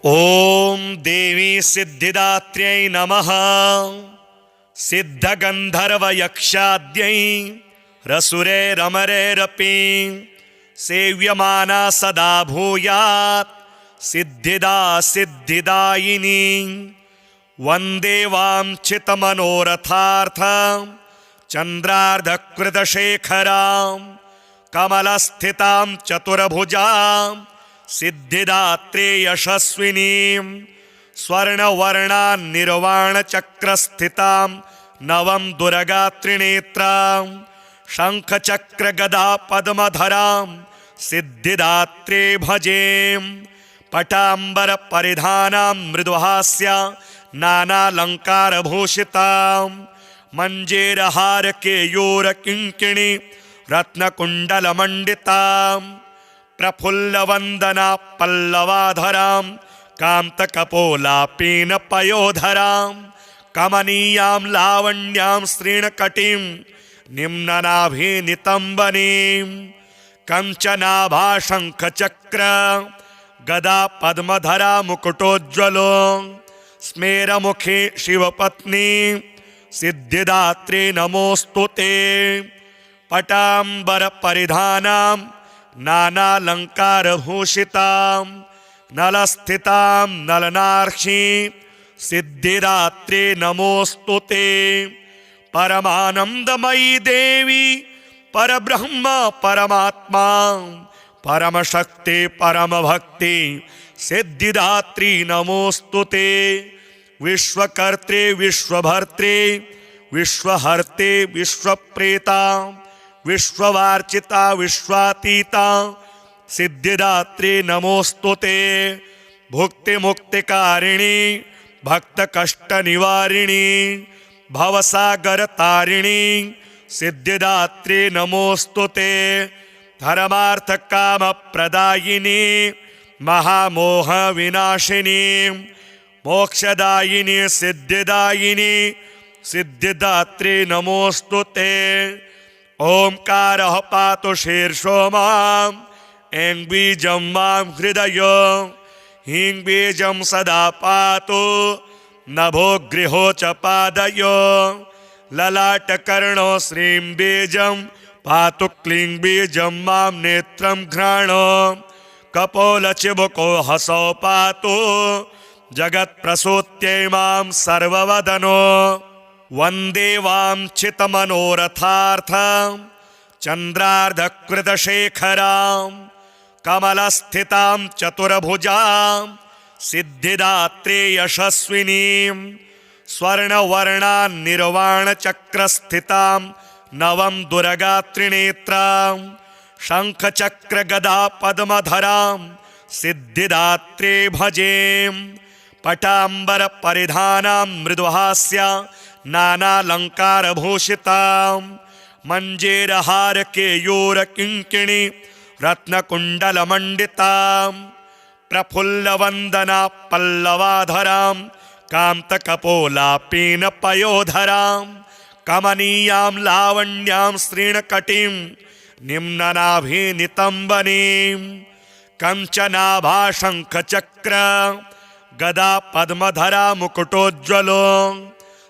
ओम देवी सिद्धिदात्र्यै नमः। सिद्धगंधर्वयक्षाद्यै रसुरैरमरैरपि सेव्यमाना सदा भूयात् सिद्धिदा सिद्धिदायिनी। वंदे वाञ्छितमनोरथार्थ चंद्रार्धकृतशेखरां कमलस्थितां चतुर्भुजां सिद्धिदात्रे यशस्विनीं स्वर्णवर्णान्निर्वाणचक्रस्थितां नवं दुर्गात्रिनेत्रां शङ्खचक्रगदा पद्मधरां सिद्धिदात्रे भजे। पटाम्बरपरिधानां मृदुहास्या नानालङ्कारभूषितां मञ्जेरहारकेयूरकिङ्किणी रत्नकुण्डलमण्डितां प्रफुल्लवन्दना पल्लवाधरां कान्तकपोलापीनपयोधरां कमनीयां लावण्यां श्रीणकटीं निम्ननाभिनितम्बनीं कंचनाभाशङ्खचक्र गदा पद्मधरा मुकुटोज्ज्वलो स्मेरमुखे शिवपत्नी सिद्धिदात्रे नमोस्तुते। पटाम्बरपरिधानां नानालङ्कारभूषितां नलस्थितां नलनार्षीं सिद्धिदात्रे नमोस्तुते। परमानन्दमयी देवी परब्रह्म परमात्मा परमशक्ति परमभक्ति सिद्धिदात्री नमोस्तुते। विश्वकर्त्रे विश्वभर्त्रे विश्वहर्ते विश्वप्रेता विश्ववार्चिता विश्वातीता सिद्धिदात्री नमोस्तुते। भुक्तिमुक्तिकारिणी भक्तकष्टनिवारिणी भवसागरतारिणी सिद्धिदात्री नमोस्तुते। धर्मार्थकामप्रदायिनी महामोहविनाशिनी मोक्षदायिनी सिद्धिदायिनी सिद्धिदात्री नमोस्तुते। ओंकारः पातु शीर्षो मां ऐं बीजं मां हृदय हीं बीजं सदा पातु नभो गृहो च पादयो ललाटकर्णो श्रीं बीजं पातु क्लीं बीजं मां नेत्रं घ्राणो कपोलचिबुको हसौ पातु जगत्प्रसूत्यै मां सर्ववदनो। वन्दे वाञ्छितमनोरथार्थं चन्द्रार्धकृतशेखरां कमलस्थितां चतुर्भुजां सिद्धिदात्रे यशस्विनीं स्वर्णवर्णान्निर्वाणचक्रस्थितां नवं दुर्गात्रिनेत्रां शङ्खचक्रगदा पद्मधरां सिद्धिदात्रे भजे। पटाम्बरपरिधानां मृदुहास्या नानालङ्कारभूषितां मञ्जेरहारकेयूरकिङ्किणी रत्नकुण्डलमण्डितां प्रफुल्लवन्दना पल्लवाधरां कान्तकपोलापीनपयोधरां कमनीयां लावण्यां श्रीणकटीं निम्ननाभिनितम्बनीं कंचनाभाशङ्खचक्र गदा पद्मधरा मुकुटोज्ज्वलो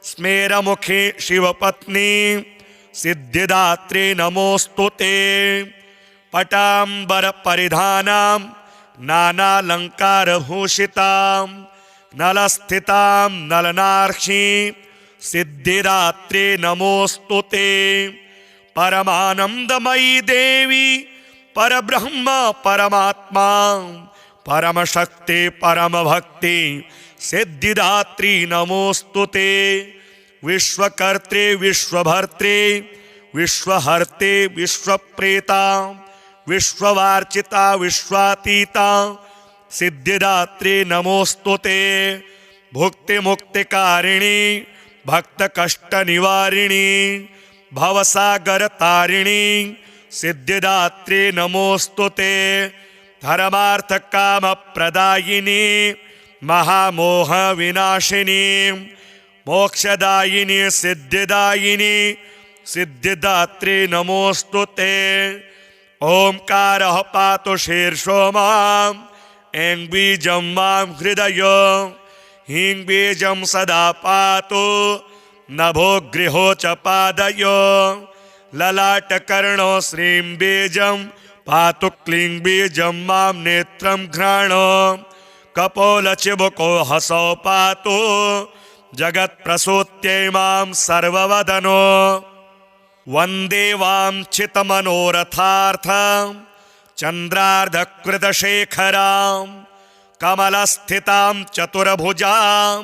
स्मेरमुखे शिवपत्नी सिद्धिदात्रे नमोस्तुते। पटाम्बरपरिधानां नानालङ्कारभूषितां नलस्थितां नलनार्षीं सिद्धिदात्रे नमोस्तुते। परमानन्दमयी देवी परब्रह्म परमात्मा परमशक्ति परमभक्ति सिद्धिदात्री नमोस्तुते। विश्वकर्त्रे विश्वभर्त्रे विश्वहर्ते विश्वप्रेता विश्ववार्चिता विश्वातीता सिद्धिदात्री नमोस्तुते। भुक्तिमुक्तिकारिणी भक्तकष्टनिवारिणी भवसागरतारिणी सिद्धिदात्री नमोस्तुते। धर्मार्थकामप्रदायिनी महामोहविनाशिनी मोक्षदायिनी सिद्धिदायिनी सिद्धिदात्री नमोस्तुते। ओंकारः पातु शीर्षो मां ऐं बीजं मां हृदय ह्रीं बीजं सदा पातु नभो गृहो च पादयो ललाटकर्णो श्रीं बीजं पातु क्लीं बीजं मां नेत्रं घ्राणो कपोलचिबुको हसौ पातु जगत्प्रसूत्यै मां सर्ववदनो वन्दे वाञ्छितमनोरथार्थं चन्द्रार्धकृतशेखरां कमलस्थितां चतुर्भुजां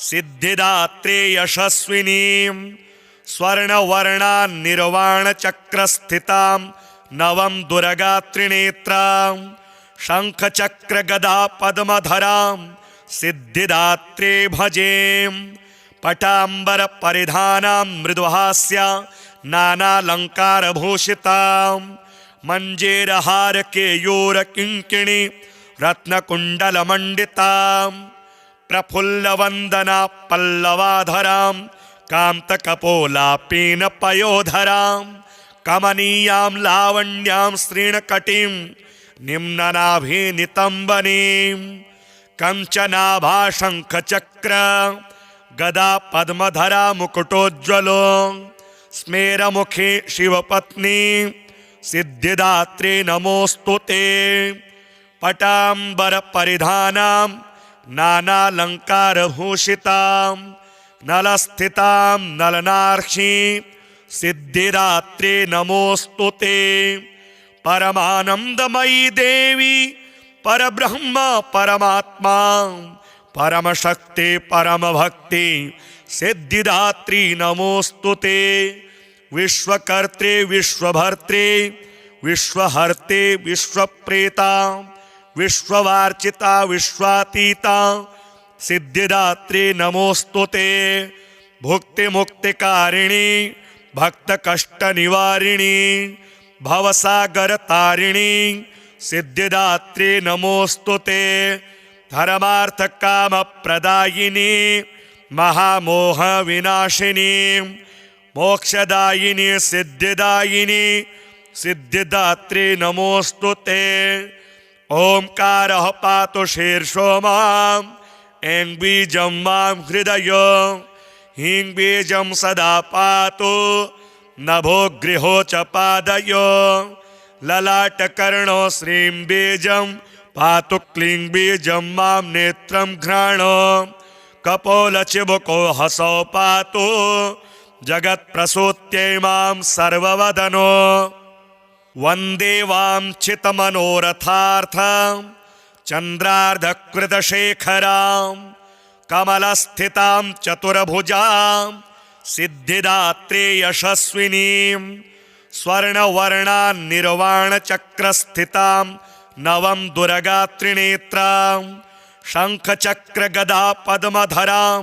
सिद्धिदात्रे यशस्विनीं स्वर्णवर्णान्निर्वाणचक्रस्थितां नवं दुर्गात्रिनेत्रां शङ्खचक्रगदा पद्मधरां सिद्धिदात्रे भजें पटाम्बरपरिधानां मृदुहास्या नानालङ्कारभूषितां मञ्जेरहारकेयूरकिङ्किणी रत्नकुण्डलमण्डितां प्रफुल्लवन्दना पल्लवाधरां कान्तकपोलापीनपयोधरां कमनीयां लावण्यां श्रीणकटीं निम्ननाभिनितम्बनीं कञ्चनाभाशङ्खचक्र गदा पद्मधरा मुकुटोज्ज्वलो स्मेरमुखे शिवपत्नी सिद्धिदात्रे नमोऽस्तु ते पटाम्बरपरिधानां नानालङ्कारभूषितां नलस्थितां नलनार्षीं सिद्धिदात्रे नमोऽस्तु ते परमानन्दमयी देवी परब्रह्म परमात्मा परमशक्ति परमभक्ति सिद्धिदात्री नमोऽस्तु ते विश्वकर्त्रे विश्वभर्त्रे विश्वहर्ते विश्वप्रेता विश्ववार्चिता विश्वातीता सिद्धिदात्री नमोऽस्तु ते भुक्तिमुक्तिकारिणी भक्तकष्टनिवारिणी भवसागरतारिणी सिद्धिदात्री नमोऽस्तु ते धर्मार्थकामप्रदायिनी महामोहविनाशिनी मोक्षदायिनी सिद्धिदायिनी सिद्धिदात्री नमोऽस्तु ते ओंकारः पातु शीर्षो माम् ऐं बीजं मां हृदय ह्रीं बीजं सदा पातु नभो गृहो च पादयो ललाटकर्णो श्रीं बीजं पातु क्लीं बीजं मां नेत्रं घ्राणो कपोलचिबुको हसौ पातु जगत्प्रसूत्यै मां सर्ववदनो वन्दे वाञ्छितमनोरथार्थं चन्द्रार्धकृतशेखरां कमलस्थितां चतुर्भुजां सिद्धिदात्रे यशस्विनीं स्वर्णवर्णान्निर्वाणचक्रस्थितां नवं दुर्गात्रिनेत्रां शङ्खचक्रगदा पद्मधरां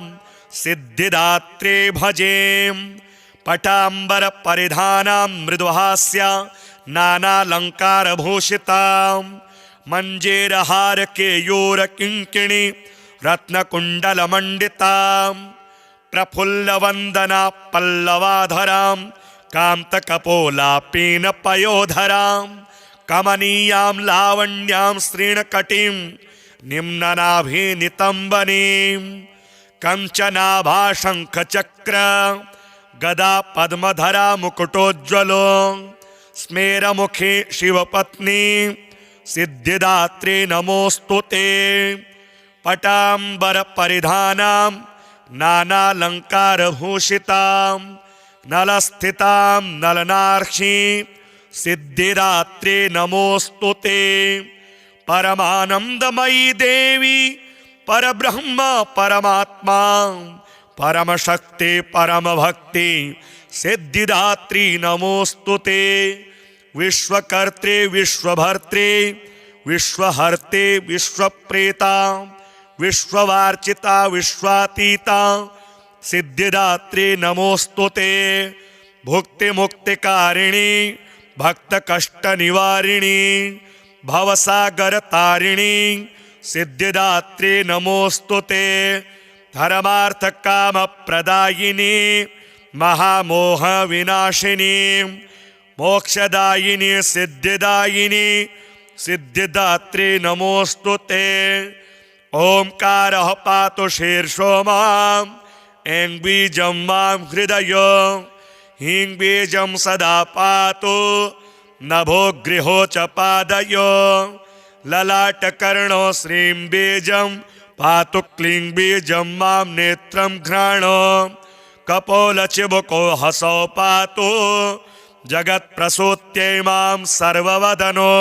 सिद्धिदात्रे भजें पटाम्बरपरिधानां मृदुहास्या नानालङ्कारभूषितां मञ्जेरहारकेयूरकिङ्किणी रत्नकुण्डलमण्डितां प्रफुल्लवन्दना पल्लवाधरां कान्तकपोलापीनपयोधरां कमनीयां लावण्यां श्रीणकटीं निम्ननाभिनितम्बनीं कञ्चनाभाशङ्खचक्र गदा पद्मधरा मुकुटोज्ज्वलो स्मेरमुखे शिवपत्नी सिद्धिदात्रे नमोऽस्तु ते पटाम्बरपरिधानां नानालङ्कारभूषितां नलस्थितां नलनार्षीं सिद्धिदात्रे नमोऽस्तु ते परमानन्दमयी देवी परब्रह्म परमात्मा परमशक्ति परमभक्ति सिद्धिदात्री नमोऽस्तु ते विश्वकर्त्रे विश्वभर्त्रे विश्वहर्ते विश्वप्रेता विश्ववार्चिता विश्वातीता सिद्धिदात्री नमोऽस्तु ते भुक्तिमुक्तिकारिणी भक्तकष्टनिवारिणी भवसागरतारिणी सिद्धिदात्री नमोऽस्तु ते धर्मार्थकामप्रदायिनी महामोहविनाशिनी मोक्षदायिनी सिद्धिदायिनी सिद्धिदात्री नमोऽस्तु ते। ओंकारः पातु शीर्षो माम् ऐं बीजं मां हृदय हीं बीजं सदा पातु नभो गृहो च पादयो ललाटकर्णो श्रीं बीजं पातु क्लीं बीजं मां नेत्रं घ्राणो कपोलचिबुको हसौ पातु जगत्प्रसूत्यै मां सर्ववदनो।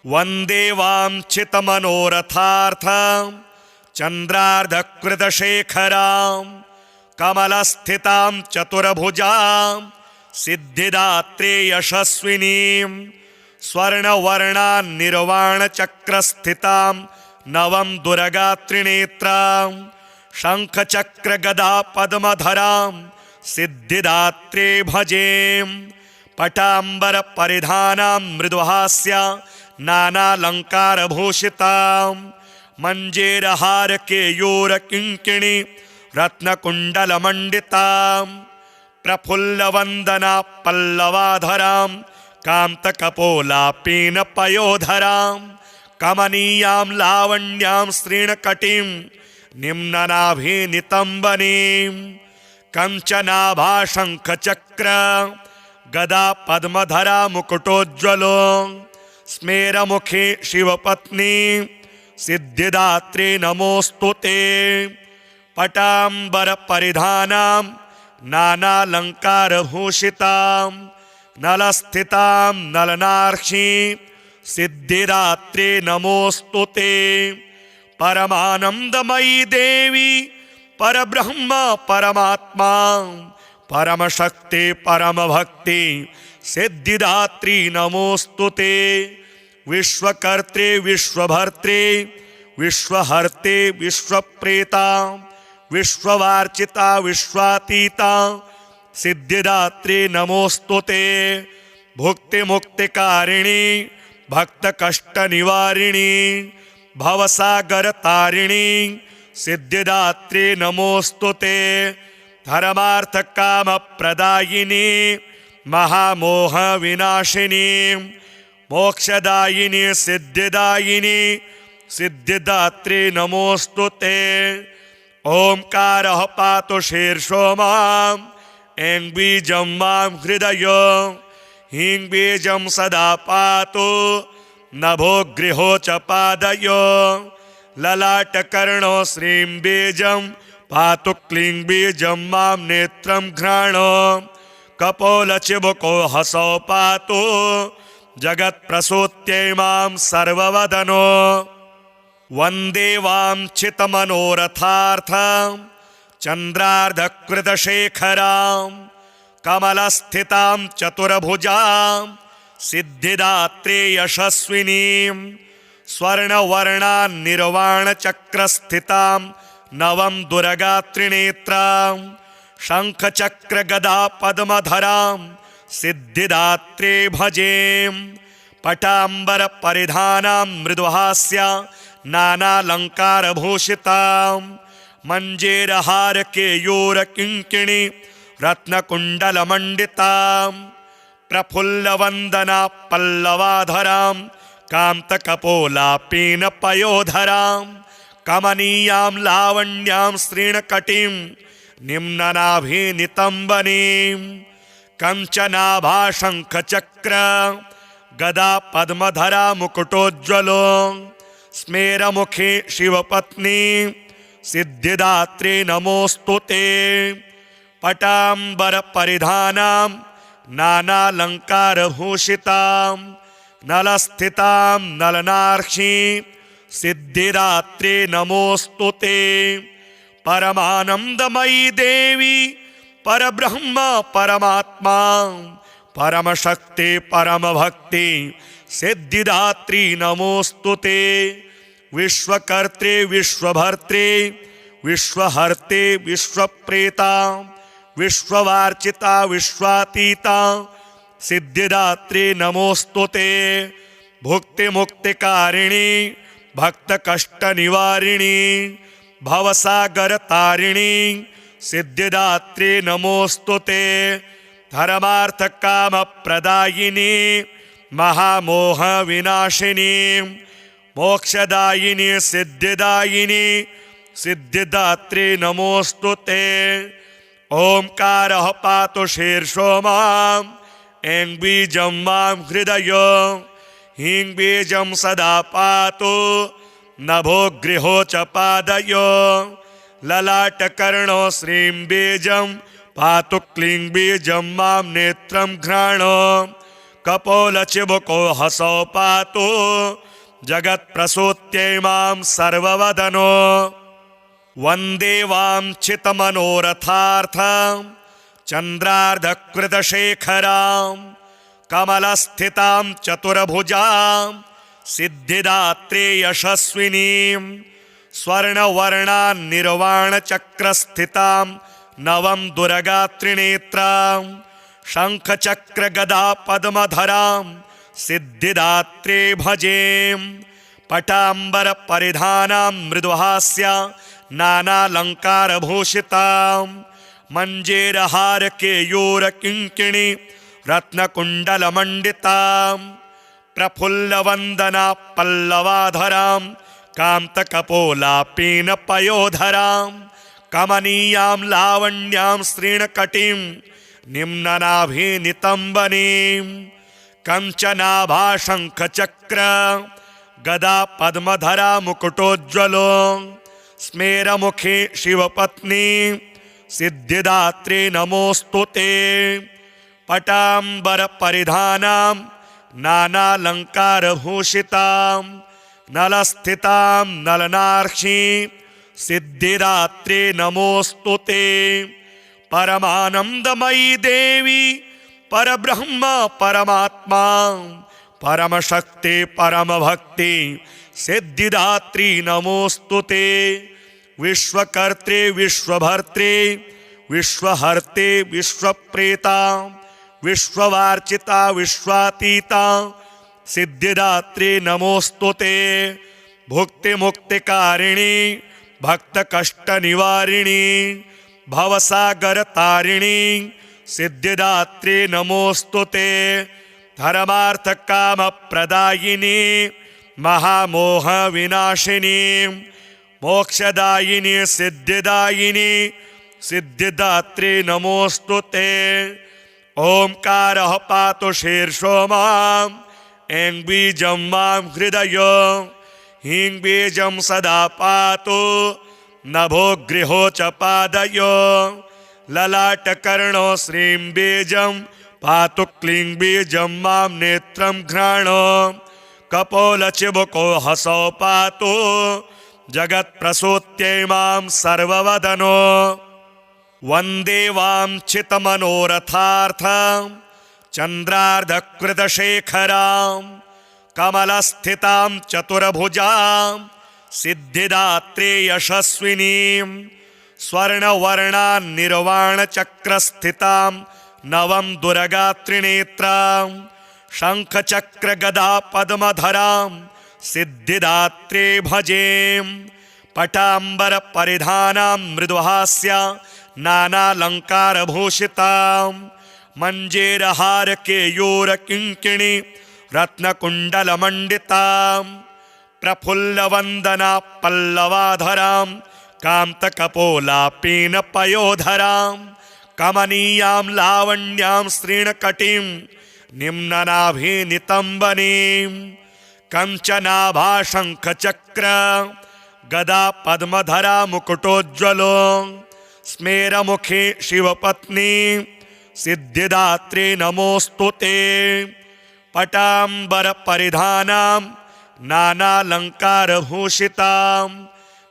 वन्दे वाञ्छितमनोरथार्थं चन्द्रार्धकृतशेखरां कमलस्थितां चतुर्भुजां सिद्धिदात्री यशस्विनीं स्वर्णवर्णान्निर्वाणचक्रस्थितां नवं दुर्गात्रिनेत्रां शङ्खचक्रगदा पद्मधरां सिद्धिदात्री भजेम। पटाम्बरपरिधानां मृदुहास्या नानालङ्कारभूषितां मञ्जेरहारकेयूरकिङ्किणी रत्नकुण्डलमण्डितां प्रफुल्लवन्दना पल्लवाधरां कान्तकपोलापीनपयोधरां कमनीयां लावण्यां श्रीणकटीं निम्ननाभिनितम्बनीं कञ्चनाभाशङ्खचक्र गदा पद्मधरा मुकुटोज्ज्वलो स्मेरमुखे शिवपत्नी सिद्धिदात्री नमोऽस्तु ते। पटाम्बरपरिधानां नानालङ्कारभूषितां नलस्थितां नलनार्षीं सिद्धिदात्री नमोऽस्तु ते। परमानन्दमयी देवी परब्रह्म परमात्मा परमशक्ति परमभक्ति सिद्धिदात्री नमोऽस्तु ते। विश्वकर्त्री विश्वभर्त्री विश्वहर्त्री विश्वप्रेता विश्ववार्चिता विश्वातीता सिद्धिदात्री नमोऽस्तु ते। भुक्तिमुक्तिकारिणी भक्तकष्टनिवारिणी भवसागरतारिणी सिद्धिदात्री नमोऽस्तु ते। धर्मार्थकामप्रदायिनी महामोहविनाशिनी मोक्षदायिनी सिद्धिदायिनी सिद्धिदात्री नमोऽस्तु ते। ओंकारः पातु शीर्षो माम् ऐं बीजं मां हृदय हीं बीजं सदा पातु नभो गृहो च पादयो ललाटकर्णो श्रीं बीजं पातु क्लीं बीजं मां नेत्रं घ्राणो कपोलचिबुको हसौ पातु जगत्प्रसूत्यै मां सर्ववदनो। वन्दे वाञ्छितमनोरथार्थं चन्द्रार्धकृतशेखरां कमलस्थितां चतुर्भुजां सिद्धिदात्री यशस्विनीं स्वर्णवर्णान्निर्वाणचक्रस्थितां नवं दुर्गात्रिनेत्रां शङ्खचक्रगदा पद्मधरां सिद्धिदात्री भजेम। पटाम्बरपरिधानां मृदुहास्या नानालङ्कारभूषितां मञ्जेरहारकेयूरकिङ्किणी रत्नकुण्डलमण्डितां प्रफुल्लवन्दना पल्लवाधरां कान्तकपोलापीनपयोधरां कमनीयां लावण्यां श्रीणकटीं निम्ननाभिनितम्बनीं कञ्चनाभाशङ्खचक्र गदा पद्मधरा मुकुटोज्ज्वलो स्मेरमुखे शिवपत्नी सिद्धिदात्री नमोऽस्तु ते। पटाम्बरपरिधानां नानालङ्कारभूषितां नलस्थितां नलनार्षीं सिद्धिदात्री नमोऽस्तु ते। परमानन्दमयी देवी परब्रह्म परमात्मा परमशक्ति परमभक्ति सिद्धिदात्री नमोऽस्तु ते। विश्वकर्त्री विश्वभर्त्री विश्वहर्त्री विश्वप्रेता विश्ववार्चिता विश्वातीता सिद्धिदात्री नमोऽस्तु ते। भुक्तिमुक्तिकारिणी भक्तकष्टनिवारिणी भवसागरतारिणी सिद्धिदात्री नमोऽस्तु ते। धर्मार्थकामप्रदायिनी महामोह विनाशिनी मोक्षदायिनी सिद्धिदायिनी सिद्धिदात्री नमोस्तुते। ओंकारः पातु शीर्षो मां ऐं बीजं मां हृदय हीं बीजं सदा पातु नभो गृहो च पादयो ललाटकर्णो श्रीं बीजं पातु क्लीं बीजं मां नेत्रं घ्राणो कपोलचिबुको हसौ पातु जगत्प्रसूत्यै मां सर्ववदनो। वन्दे वाञ्छितमनोरथार्थं चन्द्रार्धकृतशेखरां कमलस्थितां चतुर्भुजां सिद्धिदात्री यशस्विनीं स्वर्णवर्णान्निर्वाणचक्रस्थितां नवं दुर्गात्रिनेत्रां शङ्खचक्रगदा पद्मधरां सिद्धिदात्री भजे। पटाम्बरपरिधानां मृदुहास्या नानालङ्कारभूषितां मञ्जेरहारकेयूरकिङ्किणी रत्नकुण्डलमण्डितां प्रफुल्लवन्दना पल्लवाधरां कान्तकपोलापीनपयोधरां कमनीयां लावण्यां श्रीणकटीं निम्ननाभिनितम्बनीं कञ्चनाभाशङ्खचक्र गदा पद्मधरा मुकुटोज्ज्वलो स्मेरमुखी शिवपत्नी सिद्धिदात्री नमोस्तुते। पटाम्बरपरिधानां नानालङ्कारभूषितां नलस्थितां नलनार्षीं सिद्धिदात्री नमोस्तुते। परमानन्दमयी देवी परब्रह्म परमात्मा परमशक्ति परमभक्ति सिद्धिदात्री नमोस्तुते। विश्वकर्त्री विश्वभर्त्री विश्वहर्त्री विश्वप्रेता विश्ववार्चिता विश्वातीता सिद्धिदात्री नमोस्तुते। भुक्तिमुक्तिकारिणी भक्तकष्टनिवारिणी भवसागरतारिणी सिद्धिदात्री नमोस्तुते। धर्मार्थकामप्रदायिनी महामोह विनाशिनी मोक्षदायिनी सिद्धिदायिनी सिद्धिदात्री नमोस्तुते। ओंकारः पातु शीर्षो मां ऐं बीजं मां हृदय हीं बीजं सदा पातु नभो गृहो च पादयो ललाटकर्णो श्रीं बीजं पातु क्लीं बीजं मां नेत्रं घ्राणो कपोलचिबुको हसौ पातु जगत्प्रसूत्यै मां सर्ववदनो। वन्दे वाञ्छितमनोरथार्थं चन्द्रार्धकृतशेखरां कमलस्थितां चतुर्भुजां सिद्धिदात्री यशस्विनीं स्वर्णवर्णान्निर्वाणचक्रस्थितां नवं दुर्गात्रिनेत्रां शङ्खचक्रगदा पद्मधरां सिद्धिदात्री भजे। पटाम्बरपरिधानां मृदुहास्या नानालङ्कारभूषितां मञ्जेरहारकेयूरकिङ्किणी रत्नकुण्डलमण्डितां प्रफुल्लवन्दना पल्लवाधरां कान्तकपोलापीनपयोधरां कमनीयां लावण्यां श्रीणकटीं निम्ननाभिनितम्बनीं कञ्चनाभाशङ्खचक्र गदा पद्मधरा मुकुटोज्ज्वलो स्मेरमुखी शिवपत्नी सिद्धिदात्री नमोस्तुते। पटाम्बरपरिधानां नानालङ्कारभूषितां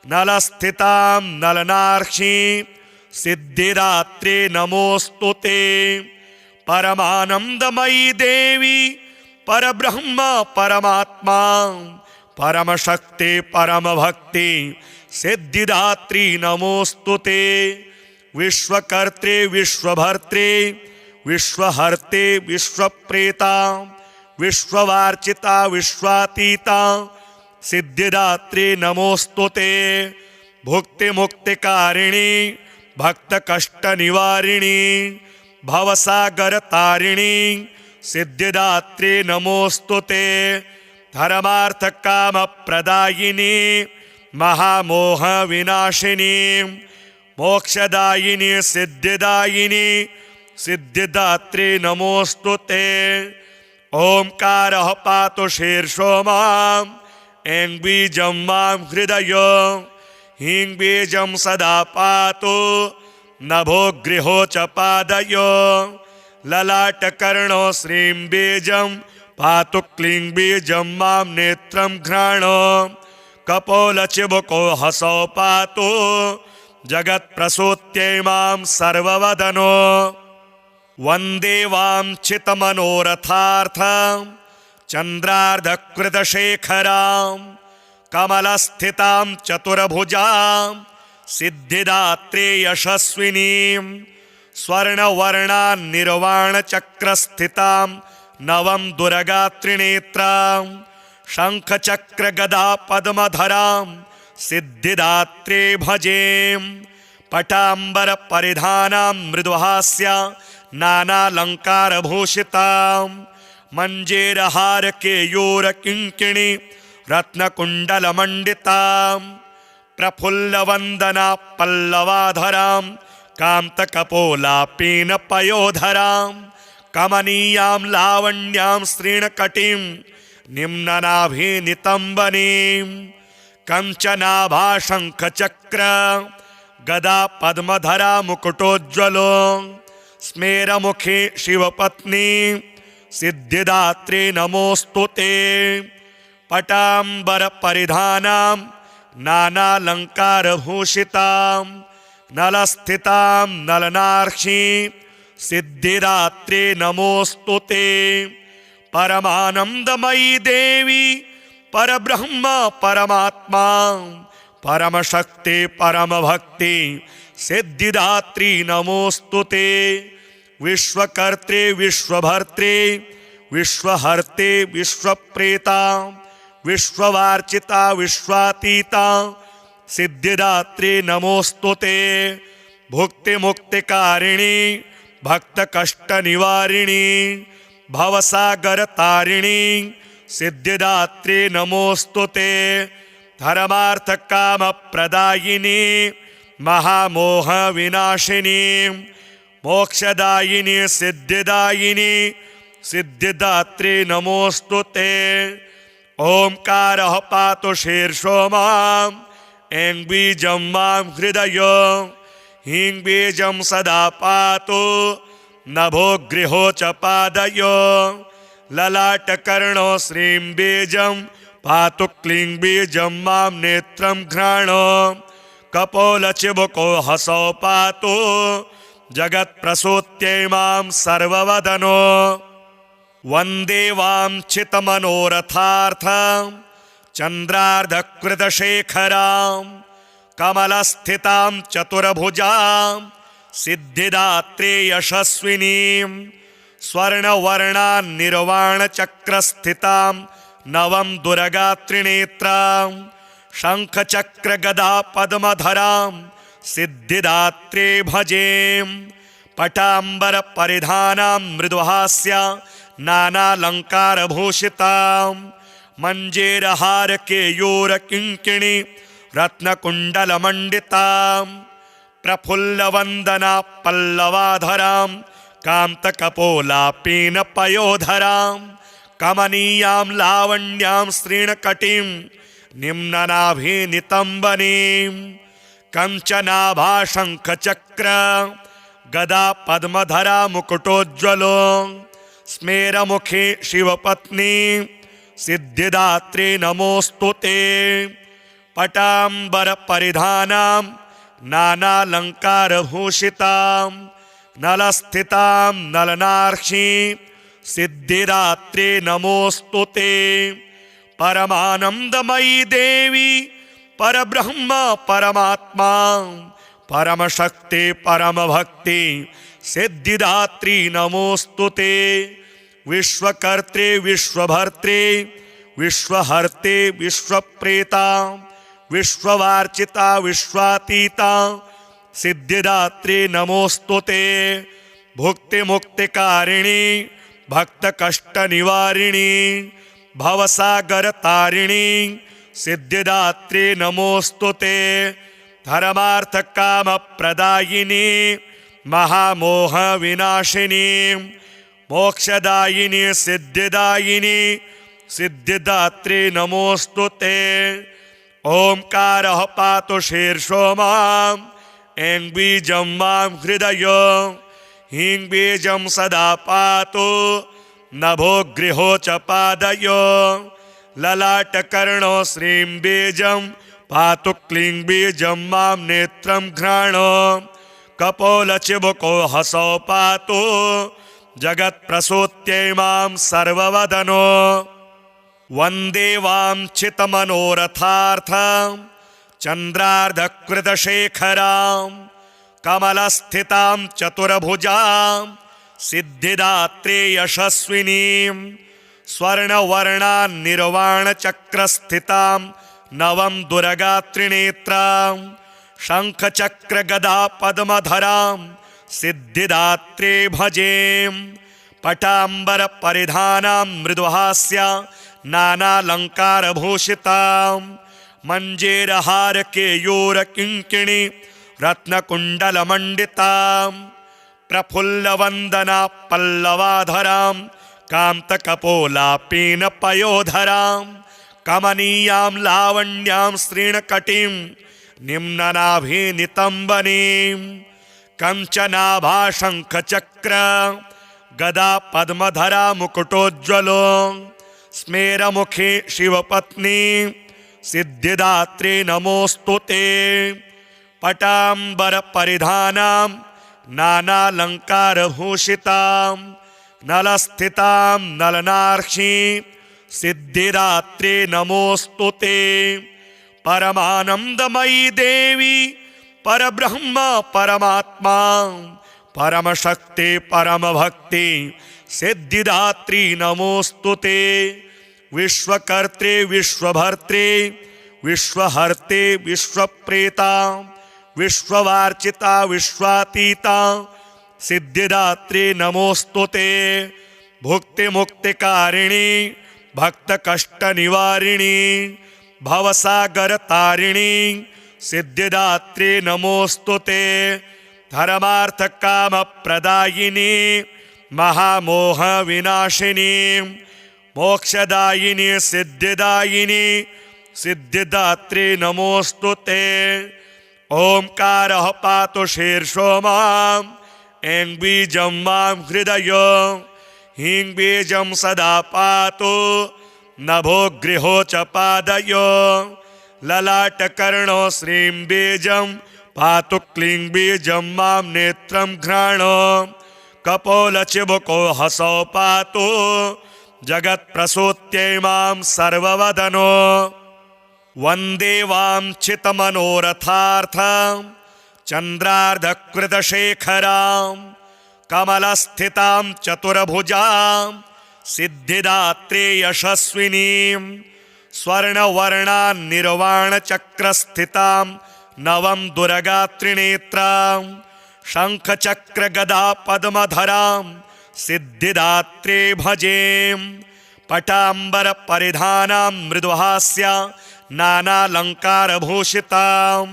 नलस्थितां नलनार्षीं सिद्धिदात्री नमोस्तुते। परमानन्दमयी देवी परब्रह्म परमात्मा परमशक्ति परमभक्ति सिद्धिदात्री नमोस्तुते। विश्वकर्त्री विश्वभर्त्री विश्वहर्त्री विश्वप्रेता विश्ववार्चिता विश्वातीता सिद्धिदात्री नमोस्तुते। भुक्तिमुक्तिकारिणी भक्तकष्टनिवारिणी भवसागरतारिणी सिद्धिदात्री नमोस्तुते धर्मार्थ काम प्रदायिनी महामोह विनाशिनी मोक्षदायिनी सिद्धिदायिनी सिद्धिदात्री नमोस्तुते ओंकारः पातु शीर्षो माम् ऐं बीजं मां हृदय हीं बीजं सदा पातु नभो गृहो च पादयो ललाटकर्णो श्रीं बीजं पातु क्लीं बीजं मां नेत्रं घ्राणो कपोलचिबुको हसौ पातु जगत्प्रसूत्यै मां सर्ववदनो वन्दे वाञ्छितमनोरथार्थं चन्द्रार्धकृतशेखरां कमलस्थितां चतुर्भुजां सिद्धिदात्री यशस्विनीं स्वर्णवर्णान्निर्वाणचक्रस्थितां नवं दुर्गात्रिनेत्रां शङ्खचक्रगदा पद्मधरां सिद्धिदात्री भजें पटाम्बरपरिधानां मृदुहास्या नानालङ्कारभूषितां मञ्जेरहारकेयूरकिङ्किणी रत्नकुण्डलमण्डितां प्रफुल्लवन्दना पल्लवाधरां कान्तकपोलापीनपयोधरां कमनीयां लावण्यां श्रीणकटीं निम्ननाभिनितम्बनीं कञ्चनाभाशङ्खचक्र गदा पद्मधरा मुकुटोज्ज्वलो स्मेरमुखे शिवपत्नी सिद्धिदात्री नमोस्तुते पटाम्बरपरिधानां नानालङ्कारभूषितां नलस्थितां नलनार्षीं सिद्धिदात्री नमोस्तुते परमानन्दमयी देवी परब्रह्म परमात्मा परमशक्ति परमभक्ति सिद्धिदात्री नमोस्तुते विश्वकर्त्री विश्वभर्त्री विश्वहर्त्री विश्वप्रेता विश्ववार्चिता विश्वातीता सिद्धिदात्री नमोस्तुते भुक्तिमुक्तिकारिणी भक्तकष्टनिवारिणी भवसागरतारिणी सिद्धिदात्री नमोस्तुते धर्मार्थकामप्रदायिनी महामोह विनाशिनी मोक्षदायिनी सिद्धिदायिनी सिद्धिदात्री नमोस्तुते ओंकारः पातु शीर्षो माम् ऐं बीजं मां हृदय हीं बीजं सदा पातु नभो गृहो च पादयो ललाटकर्णो श्रीं बीजं पातु क्लीं बीजं मां नेत्रं घ्राणो कपोलचिबुको हसौ पातु जगत्प्रसूत्यै मां सर्ववदनो वन्दे वाञ्छितमनोरथार्थं चन्द्रार्धकृतशेखरां कमलस्थितां चतुर्भुजां सिद्धिदात्री यशस्विनीं स्वर्णवर्णान्निर्वाणचक्रस्थितां नवं दुर्गात्रिनेत्रां शङ्खचक्रगदा पद्मधरां सिद्धिदात्री भजें पटाम्बरपरिधानां मृदुहास्या नानालङ्कारभूषितां मञ्जेरहारकेयूरकिङ्किणी रत्नकुण्डलमण्डितां प्रफुल्लवन्दना पल्लवाधरां कान्तकपोलापीनपयोधरां कमनीयां लावण्यां श्रीणकटीं निम्ननाभिनितम्बनीं कञ्चनाभाशङ्खचक्र गदा पद्मधरा मुकुटोज्ज्वलो स्मेरमुखे शिवपत्नी सिद्धिदात्री नमोस्तुते पटाम्बरपरिधानां नानालङ्कारभूषितां नलस्थितां नलनार्षीं सिद्धिदात्री नमोस्तुते परमानन्दमयी देवी परब्रह्म परमात्मा परमशक्ति परमभक्ति सिद्धिदात्री नमोस्तुते विश्वकर्त्री विश्वभर्त्री विश्वहर्त्री विश्वप्रेता विश्ववार्चिता विश्वातीता सिद्धिदात्री नमोस्तुते भुक्तिमुक्तिकारिणी भक्त कष्ट निवारिणी भवसागर तारिणी सिद्धिदात्री नमोस्तुते धर्मार्थ काम प्रदायिनी महामोह विनाशिनी मोक्षदायिनी सिद्धिदायिनी सिद्धिदात्री नमोस्तुते ओंकारः पातु शीर्षो माम् ऐं बीजं मां हृदय हीं बीजं सदा पातु नभो गृहो च पादयो ललाटकर्णो श्रीं बीजं पातु क्लीं बीजं मां नेत्रं घ्राणो कपोलचिबुको हसौ पातु जगत्प्रसूत्यै मां सर्ववदनो वन्दे वाञ्छितमनोरथार्थं चन्द्रार्धकृतशेखरां कमलस्थितां चतुर्भुजां सिद्धिदात्री यशस्विनीं स्वर्णवर्णान्निर्वाणचक्रस्थितां नवं दुर्गात्रिनेत्रां शङ्खचक्रगदा पद्मधरां सिद्धिदात्री भजें पटाम्बरपरिधानां मृदुहास्या नानालङ्कारभूषितां मञ्जेरहारकेयूरकिङ्किणी रत्नकुण्डलमण्डितां प्रफुल्लवन्दना पल्लवाधरां कान्तकपोलापीनपयोधरां कमनीयां लावण्यां श्रीणकटीं निम्ननाभिनितम्बनीं कञ्चनाभाशङ्खचक्र गदा पद्मधरा मुकुटोज्ज्वलो स्मेरमुखी शिवपत्नी सिद्धिदात्री नमोस्तुते पटाम्बरपरिधानां नानालङ्कारभूषितां नलस्थितां नलनार्षी सिद्धिदात्री नमोस्तुते परमानन्दमयी देवी परब्रह्म परमात्मा परमशक्ति परमभक्ति सिद्धिदात्री नमोस्तुते विश्वकर्त्री विश्वभर्त्री विश्वहर्त्री विश्वप्रेता विश्ववार्चिता विश्वातीता सिद्धिदात्री नमोस्तुते भुक्तिमुक्तिकारिणी भक्तकष्टनिवारिणी भवसागरतारिणी सिद्धिदात्री नमोस्तुते धर्मार्थ काम प्रदायिनी महामोह विनाशिनी मोक्षदायिनी सिद्धिदायिनी सिद्धिदात्री नमोस्तुते ओंकारः पातु शीर्षो माम् ऐं बीजं मां हृदय हीं बीजं सदा पातु नभो गृहो च पादयो ललाटकर्णो श्रीं बीजं पातु क्लीं बीजं मां नेत्रं घ्राणो कपोलचिबुको हसौ पातु जगत्प्रसूत्यै मां सर्ववदनो वन्दे वाञ्छितमनोरथार्थं चन्द्रार्धकृतशेखरां कमलस्थितां चतुर्भुजां सिद्धिदात्री यशस्विनीं स्वर्णवर्णान्निर्वाणचक्रस्थितां नवं दुर्गात्रिनेत्रां शङ्खचक्रगदा पद्मधरां सिद्धिदात्री भजें पटाम्बरपरिधानां मृदुहास्या नानालङ्कारभूषितां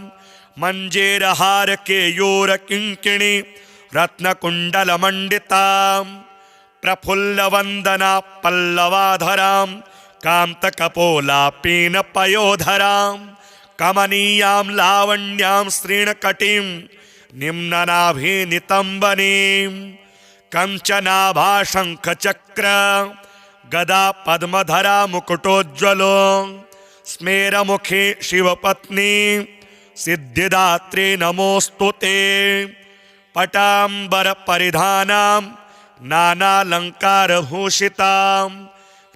मञ्जेरहारकेयूरकिङ्किणी रत्नकुण्डलमण्डितां प्रफुल्लवन्दना पल्लवाधरां कान्तकपोलापीनपयोधरां कमनीयां लावण्यां श्रीणकटीं निम्ननाभिनितम्बनीं कञ्चनाभाशङ्खचक्र गदा पद्मधरा मुकुटोज्ज्वलो स्मेरमुखी शिवपत्नी सिद्धिदात्री नमोस्तुते पटाम्बरपरिधानां नानालङ्कारभूषितां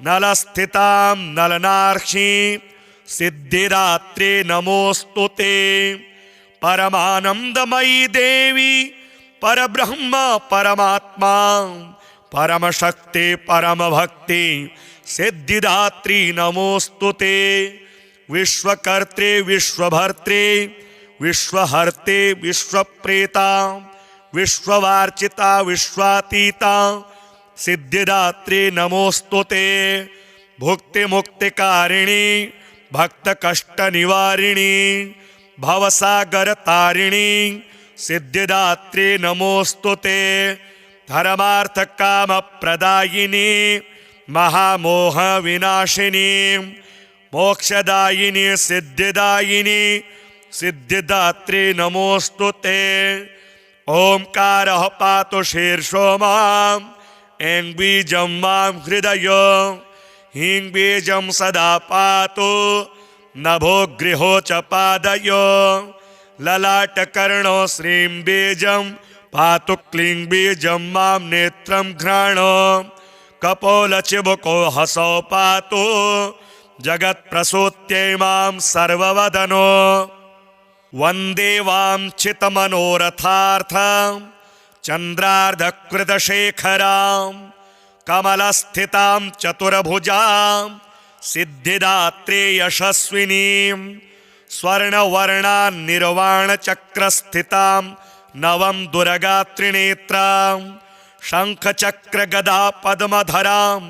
नलस्थितां नलनार्षी सिद्धिदात्री नमोस्तुते परमानन्दमयी देवी परब्रह्म परमात्मा परमशक्ति परमभक्ति सिद्धिदात्री नमोस्तुते विश्वकर्त्री विश्वभर्त्री विश्वहर्त्री विश्वप्रेता विश्ववार्चिता विश्वातीता सिद्धिदात्री नमोस्तुते। भुक्तिमुक्तिकारिणी भक्तकष्टनिवारिणी भवसागरतारिणी सिद्धिदात्री नमोस्तुते। धर्मार्थकामप्रदायिनी महामोहविनाशिनी मोक्षदायिनी सिद्धिदायिनी सिद्धिदात्री नमोस्तुते। ओंकारः पातु शीर्षो माम् ऐं बीजं मां हृदय ह्रीं बीजं सदा पातु नभो गृहो च पादयो ललाटकर्णो श्रीं बीजं पातु क्लीं बीजं मां नेत्रं घ्राणो कपोलचिबुको हसौ पातु जगत्प्रसूत्यै मां सर्ववदनो। वन्दे वाञ्छितमनोरथार्थं चन्द्रार्धकृतशेखरां कमलस्थितां चतुर्भुजां सिद्धिदात्री यशस्विनीं स्वर्णवर्णान्निर्वाणचक्रस्थितां नवं दुर्गात्रिनेत्रां शङ्खचक्रगदा पद्मधरां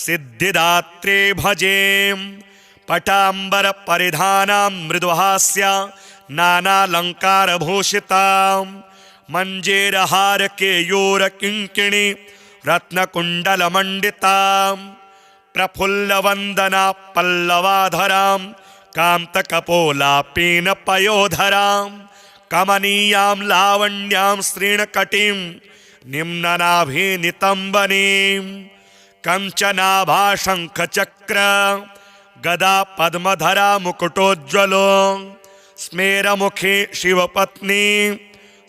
सिद्धिदात्री भजें। पटाम्बरपरिधानां मृदुहास्या नानालङ्कारभूषितां मञ्जेरहारकेयूरकिङ्किणी रत्नकुण्डलमण्डितां प्रफुल्लवन्दना पल्लवाधरां कान्तकपोलापीनपयोधरां कमनीयां लावण्यां श्रीणकटीं निम्ननाभिनितम्बनीं कञ्चनाभाशङ्खचक्र गदा पद्मधरा मुकुटोज्ज्वलो स्मेरमुखी शिवपत्नी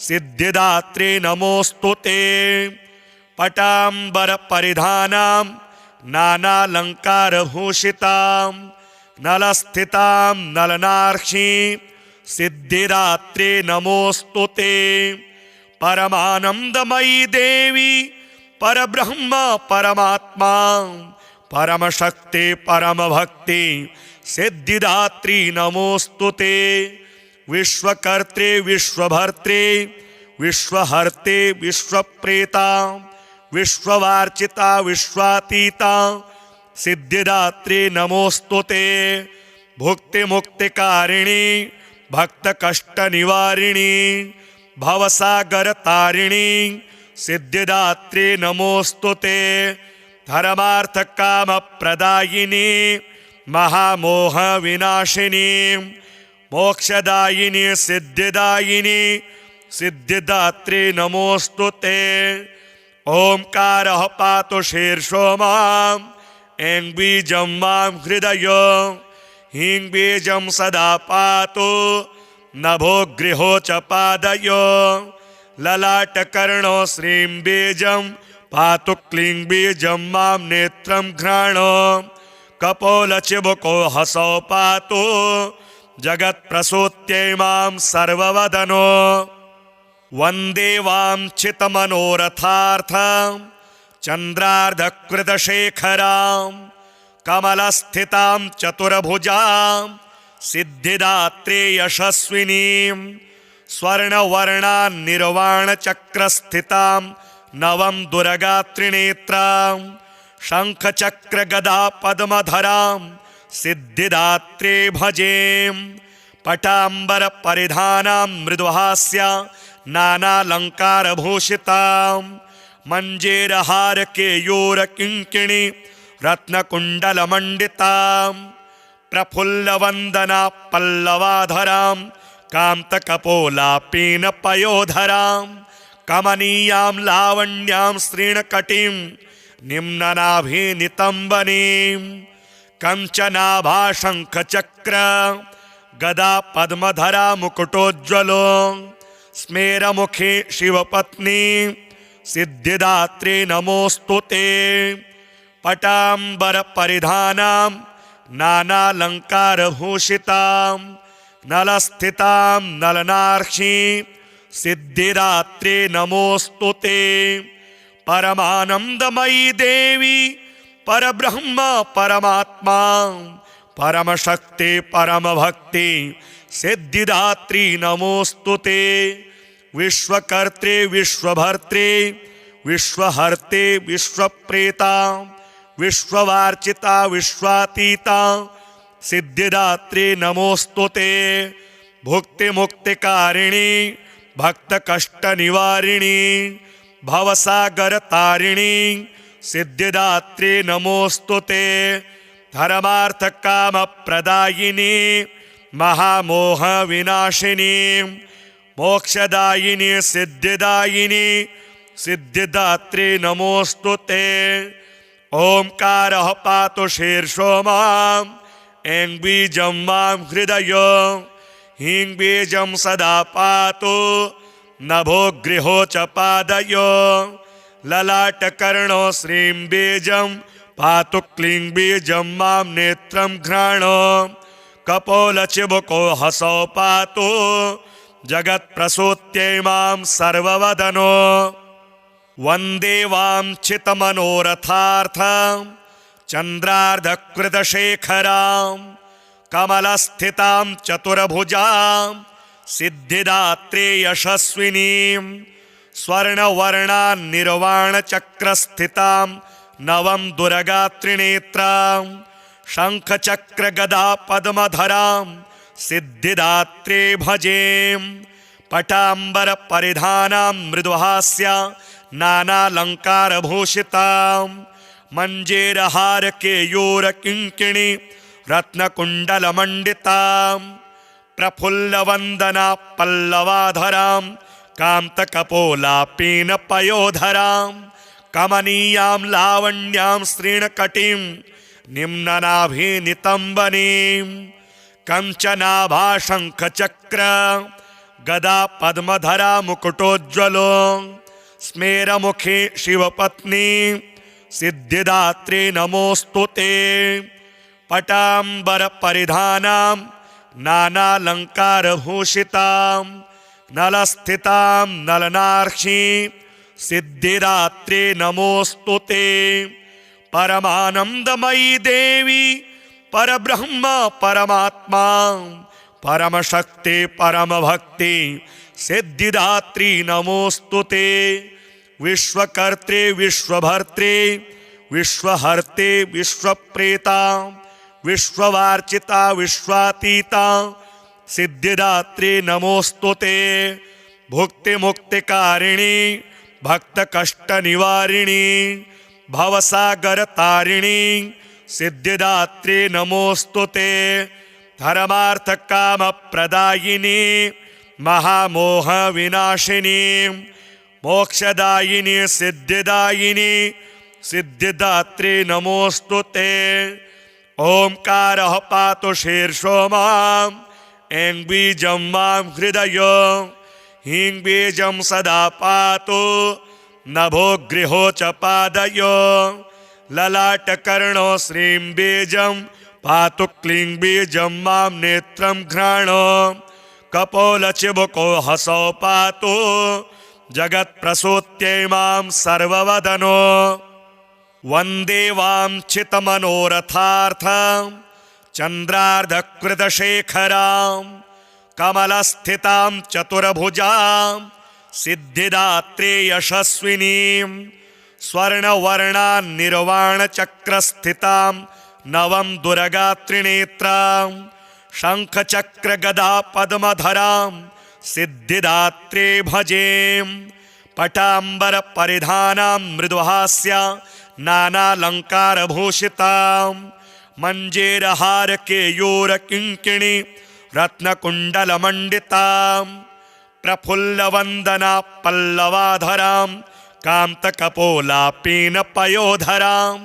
सिद्धिदात्री नमोस्तुते। पटाम्बरपरिधानां नानालङ्कारभूषितां नलस्थितां नलनार्षीं सिद्धिदात्री नमोस्तुते। परमानन्दमयी देवी परब्रह्म परमात्मा परमशक्ति परमभक्ति सिद्धिदात्री नमोस्तुते। विश्वकर्त्री विश्वभर्त्री विश्वहर्त्री विश्वप्रेता विश्ववार्चिता विश्वातीता सिद्धिदात्री नमोस्तुते। भुक्तिमुक्तिकारिणी भक्तकष्टनिवारिणी भवसागरतारिणी सिद्धिदात्री नमोस्तुते। धर्मार्थकामप्रदायिनी महामोहविनाशिनी मोक्षदायिनी सिद्धिदायिनी सिद्धिदात्री नमोस्तुते। ओंकारः पातु शीर्षो माम् ऐं बीजं मां हृदय ह्रीं बीजं सदा पातु नभो गृहो च पादयो ललाटकर्णो श्रीं बीजं पातु क्लीं बीजं मां नेत्रं घ्राणो कपोलचिबुको हसौ पातु जगत्प्रसूत्यै मां सर्ववदनो। वन्दे वाञ्छितमनोरथार्थं चन्द्रार्धकृतशेखरां कमलस्थितां चतुर्भुजां सिद्धिदात्री यशस्विनीं स्वर्णवर्णान्निर्वाणचक्रस्थितां नवं दुर्गात्रिनेत्रां शङ्खचक्रगदा पद्मधरां सिद्धिदात्री भजें। पटाम्बरपरिधानां मृदुहास्या नानालङ्कारभूषितां मञ्जेरहारकेयूरकिङ्किणी रत्नकुण्डलमण्डितां प्रफुल्लवन्दना पल्लवाधरां कान्तकपोलापीनपयोधरां कमनीयां लावण्यां श्रीणकटीं निम्ननाभिनितम्बनीं कञ्चनाभाशङ्खचक्र गदा पद्मधरा मुकुटोज्ज्वलो स्मेरमुखी शिवपत्नी सिद्धिदात्री नमोस्तुते। पटाम्बरपरिधानां नानालङ्कारभूषितां नलस्थितां नलनार्षीं सिद्धिदात्री नमोस्तुते। परमानन्दमयी देवी परब्रह्म परमात्मा परमशक्ति परमभक्ति सिद्धिदात्री नमोस्तुते। विश्वकर्त्री विश्वभर्त्री विश्वहर्ते विश्वप्रेता विश्ववार्चिता विश्वातीता सिद्धिदात्री नमोस्तुते। भुक्तिमुक्तिकारिणी भक्तकष्टनिवारिणी भवसागरतारिणी सिद्धिदात्री नमोस्तुते। धर्मार्थकामप्रदायिनी महामोहविनाशिनी मोक्षदायिनी सिद्धिदायिनी सिद्धिदात्री नमोस्तुते। ओंकारः पातु शीर्षो मां ऐं बीजं मां हृदय हीं बीजं सदा पातु नभो गृहो च पादयो ललाटकर्णो श्रीं बीजं पातु क्लीं बीजं मां नेत्रं घ्राणो कपोलचिबुको हसौ पातु जगत्प्रसूत्यै मां सर्ववदनो। वन्दे वाञ्छितमनोरथार्थं चन्द्रार्धकृतशेखरां कमलस्थितां चतुर्भुजां सिद्धिदात्री यशस्विनीं स्वर्णवर्णान्निर्वाणचक्रस्थितां नवं दुर्गात्रिनेत्रां शङ्खचक्रगदा पद्मधरां सिद्धिदात्री भजेम। पटाम्बरपरिधानां मृदुहास्या नानालङ्कारभूषितां मञ्जेरहारकेयूरकिङ्किणी रत्नकुण्डलमण्डितां प्रफुल्लवन्दना पल्लवाधरां कान्तकपोलापीनपयोधरां कमनीयां लावण्यां श्रीणकटीं निम्ननाभिनितम्बनीं कंचनाभाशङ्खचक्र गदा पद्मधरा मुकुटोज्ज्वलो स्मेरमुखे शिवपत्नी सिद्धिदात्री नमोस्तुते। पटाम्बरपरिधानां नानालङ्कारभूषितां नलस्थितां नलनार्षीं सिद्धिदात्री नमोस्तुते। परमानन्दमयी देवी परब्रह्म परमात्मा परमशक्ति परमभक्ति सिद्धिदात्री नमोस्तुते। विश्वकर्त्री विश्वभर्त्री विश्वहर्ते विश्वप्रेता विश्ववार्चिता विश्वातीता सिद्धिदात्री नमोस्तुते। भुक्तिमुक्तिकारिणी भक्तकष्टनिवारिणी भवसागरतारिणी सिद्धिदात्री नमोस्तुते। धर्मार्थकामप्रदायिनी महामोहविनाशिनी मोक्षदायिनी सिद्धिदायिनी सिद्धिदात्री नमोस्तुते। ओंकारः पातु शीर्षो मां ऐं बीजं मां हृदय हीं बीजं सदा पातु नभो गृहो च पादयो ललाटकर्णो श्रीं बीजं पातु क्लीं बीजं मां नेत्रं घ्राणो कपोलचिबुको हसौ पातु जगत्प्रसूत्यै मां सर्ववदनो। वन्दे वाञ्छितमनोरथार्थं चन्द्रार्धकृतशेखरां कमलस्थितां चतुर्भुजां सिद्धिदात्री यशस्विनीं स्वर्णवर्णान्निर्वाणचक्रस्थितां नवं दुर्गात्रिनेत्रां शङ्खचक्रगदा पद्मधरां सिद्धिदात्री भजेम। पटाम्बरपरिधानां मृदुहास्या नानालङ्कारभूषितां मञ्जेरहारकेयूरकिङ्किणी रत्नकुण्डलमण्डितां प्रफुल्लवन्दना पल्लवाधरां कान्तकपोलापीनपयोधरां